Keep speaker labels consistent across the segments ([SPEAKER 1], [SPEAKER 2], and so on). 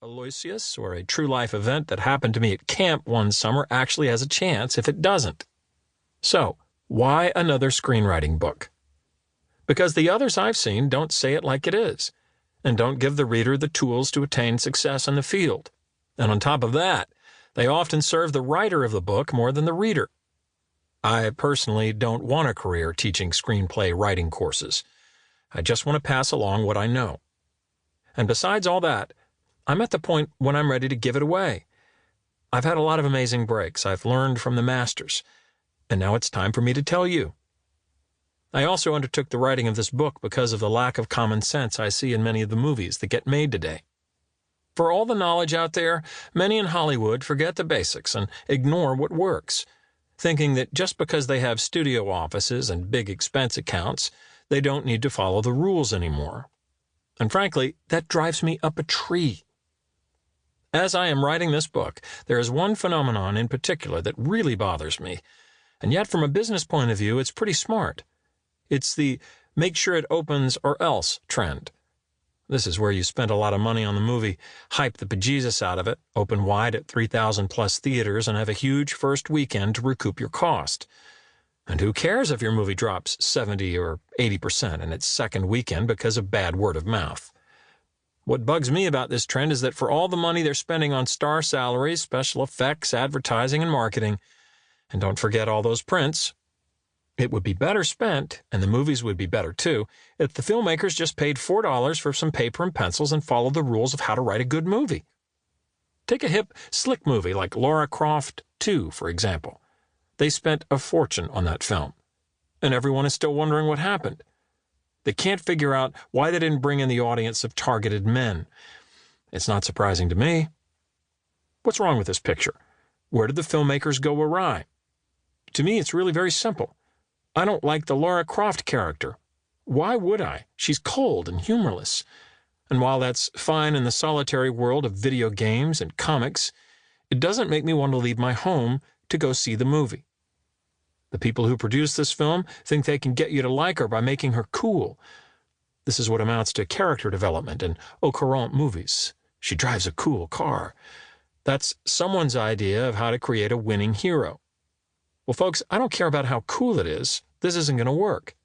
[SPEAKER 1] Aloysius or a true-life event that happened to me at camp one summer actually has a chance if it doesn't. So, why another screenwriting book? Because the others I've seen don't say it like it is, and don't give the reader the tools to attain success in the field. And on top of that, they often serve the writer of the book more than the reader. I personally don't want a career teaching screenplay writing courses. I just want to pass along what I know. And besides all that, I'm at the point when I'm ready to give it away. I've had a lot of amazing breaks. I've learned from the masters. And now it's time for me to tell you. I also undertook the writing of this book because of the lack of common sense I see in many of the movies that get made today. For all the knowledge out there, many in Hollywood forget the basics and ignore what works, thinking that just because they have studio offices and big expense accounts, they don't need to follow the rules anymore. And frankly, that drives me up a tree. As I am writing this book, there is one phenomenon in particular that really bothers me, and yet from a business point of view, it's pretty smart. It's the make sure it opens or else trend. This is where you spend a lot of money on the movie, hype the bejesus out of it, open wide at 3,000 plus theaters, and have a huge first weekend to recoup your cost. And who cares if your movie drops 70 or 80% in its second weekend because of bad word of mouth? What bugs me about this trend is that for all the money they're spending on star salaries, special effects, advertising, and marketing, and don't forget all those prints, it would be better spent, and the movies would be better too, if the filmmakers just paid $4 for some paper and pencils and followed the rules of how to write a good movie. Take a hip, slick movie like Lara Croft 2, for example. They spent a fortune on that film, and everyone is still wondering what happened. They can't figure out why they didn't bring in the audience of targeted men. It's not surprising to me. What's wrong with this picture? Where did the filmmakers go awry? To me, it's really very simple. I don't like the Lara Croft character. Why would I? She's cold and humorless. And while that's fine in the solitary world of video games and comics, it doesn't make me want to leave my home to go see the movie. The people who produce this film think they can get you to like her by making her cool. This is what amounts to character development in au courant movies. She drives a cool car. That's someone's idea of how to create a winning hero. Well, folks, I don't care about how cool it is. This isn't going to work.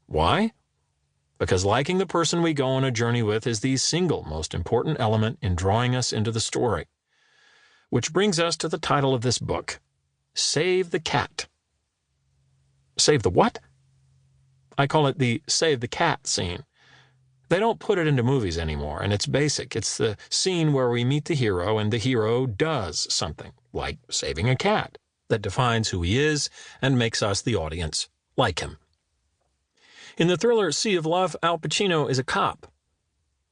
[SPEAKER 1] Why? Because liking the person we go on a journey with is the single most important element in drawing us into the story. Which brings us to the title of this book, Save the Cat. Save the what? I call it the Save the Cat scene. They don't put it into movies anymore, and it's basic. It's the scene where we meet the hero and the hero does something, like saving a cat, that defines who he is and makes us, the audience, like him. In the thriller Sea of Love, Al Pacino is a cop.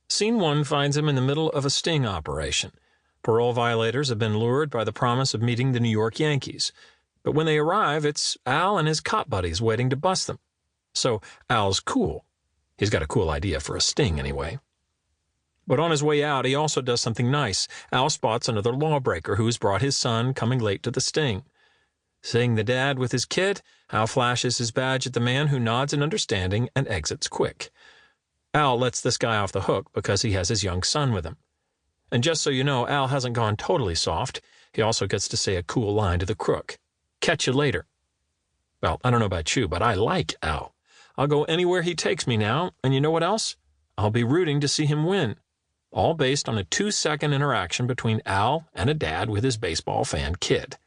[SPEAKER 1] Scene 1 finds him in the middle of a sting operation. Parole violators have been lured by the promise of meeting the New York Yankees. But when they arrive, it's Al and his cop buddies waiting to bust them. So Al's cool. He's got a cool idea for a sting anyway. But on his way out, he also does something nice. Al spots another lawbreaker who's brought his son coming late to the sting. Seeing the dad with his kid, Al flashes his badge at the man who nods in understanding and exits quick. Al lets this guy off the hook because he has his young son with him. And just so you know, Al hasn't gone totally soft. He also gets to say a cool line to the crook. Catch you later. Well, I don't know about you, but I like Al. I'll go anywhere he takes me now, and you know what else? I'll be rooting to see him win. All based on a 2-second interaction between Al and a dad with his baseball fan kid.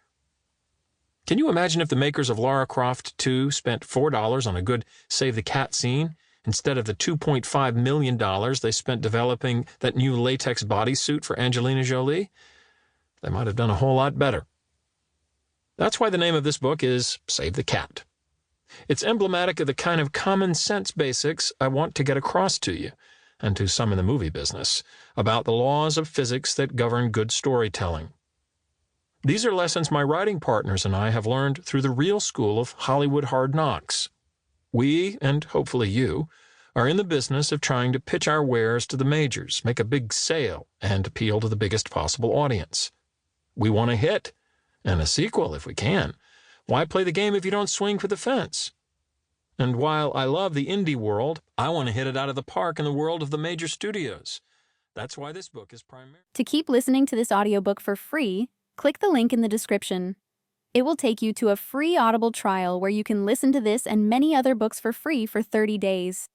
[SPEAKER 1] Can you imagine if the makers of Lara Croft 2 spent $4 on a good Save the Cat scene instead of the $2.5 million they spent developing that new latex bodysuit for Angelina Jolie? They might have done a whole lot better. That's why the name of this book is Save the Cat. It's emblematic of the kind of common sense basics I want to get across to you, and to some in the movie business, about the laws of physics that govern good storytelling. These are lessons my writing partners and I have learned through the real school of Hollywood hard knocks. We, and hopefully you, are in the business of trying to pitch our wares to the majors, make a big sale, and appeal to the biggest possible audience. We want a hit, and a sequel if we can. Why play the game if you don't swing for the fence? And while I love the indie world, I want to hit it out of the park in the world of the major studios. That's why this book is primarily.
[SPEAKER 2] To keep listening to this audiobook for free, click the link in the description. It will take you to a free Audible trial where you can listen to this and many other books for free for 30 days.